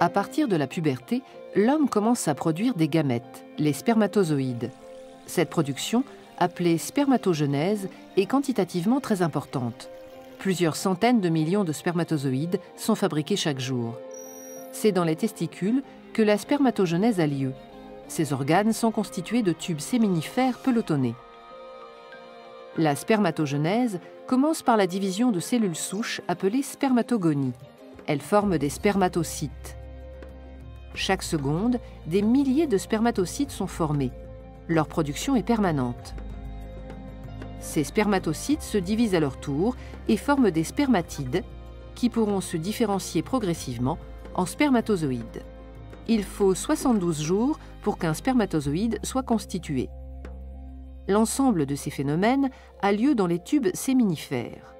À partir de la puberté, l'homme commence à produire des gamètes, les spermatozoïdes. Cette production, appelée spermatogenèse, est quantitativement très importante. Plusieurs centaines de millions de spermatozoïdes sont fabriqués chaque jour. C'est dans les testicules que la spermatogenèse a lieu. Ces organes sont constitués de tubes séminifères pelotonnés. La spermatogenèse commence par la division de cellules souches appelées spermatogonies. Elles forment des spermatocytes. Chaque seconde, des milliers de spermatocytes sont formés. Leur production est permanente. Ces spermatocytes se divisent à leur tour et forment des spermatides qui pourront se différencier progressivement en spermatozoïdes. Il faut 72 jours pour qu'un spermatozoïde soit constitué. L'ensemble de ces phénomènes a lieu dans les tubes séminifères.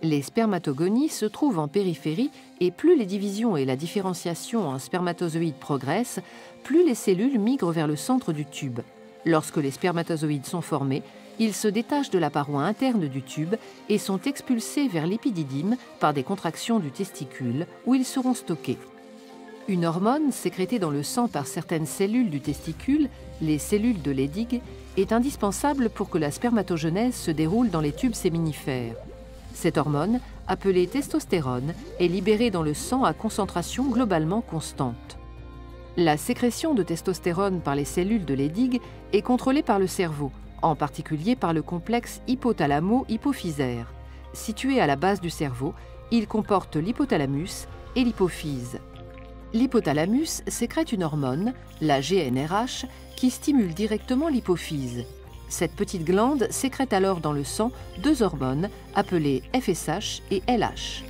Les spermatogonies se trouvent en périphérie et plus les divisions et la différenciation en spermatozoïdes progressent, plus les cellules migrent vers le centre du tube. Lorsque les spermatozoïdes sont formés, ils se détachent de la paroi interne du tube et sont expulsés vers l'épididyme par des contractions du testicule où ils seront stockés. Une hormone sécrétée dans le sang par certaines cellules du testicule, les cellules de Leydig, est indispensable pour que la spermatogenèse se déroule dans les tubes séminifères. Cette hormone, appelée testostérone, est libérée dans le sang à concentration globalement constante. La sécrétion de testostérone par les cellules de Leydig est contrôlée par le cerveau, en particulier par le complexe hypothalamo-hypophysaire. Situé à la base du cerveau, il comporte l'hypothalamus et l'hypophyse. L'hypothalamus sécrète une hormone, la GnRH, qui stimule directement l'hypophyse. Cette petite glande sécrète alors dans le sang deux hormones appelées FSH et LH.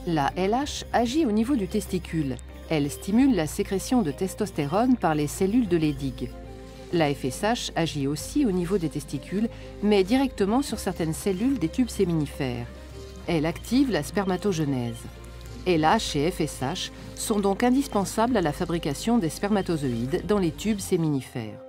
La LH agit au niveau du testicule. Elle stimule la sécrétion de testostérone par les cellules de Leydig. La FSH agit aussi au niveau des testicules, mais directement sur certaines cellules des tubes séminifères. Elle active la spermatogenèse. LH et FSH sont donc indispensables à la fabrication des spermatozoïdes dans les tubes séminifères.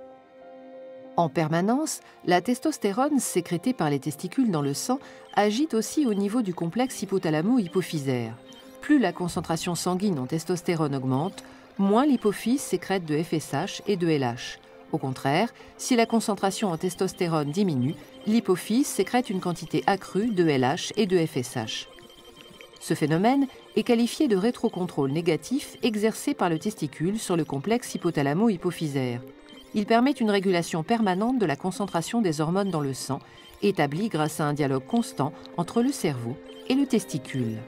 En permanence, la testostérone sécrétée par les testicules dans le sang agit aussi au niveau du complexe hypothalamo-hypophysaire. Plus la concentration sanguine en testostérone augmente, moins l'hypophyse sécrète de FSH et de LH. Au contraire, si la concentration en testostérone diminue, l'hypophyse sécrète une quantité accrue de LH et de FSH. Ce phénomène est qualifié de rétrocontrôle négatif exercé par le testicule sur le complexe hypothalamo-hypophysaire. Il permet une régulation permanente de la concentration des hormones dans le sang, établie grâce à un dialogue constant entre le cerveau et le testicule.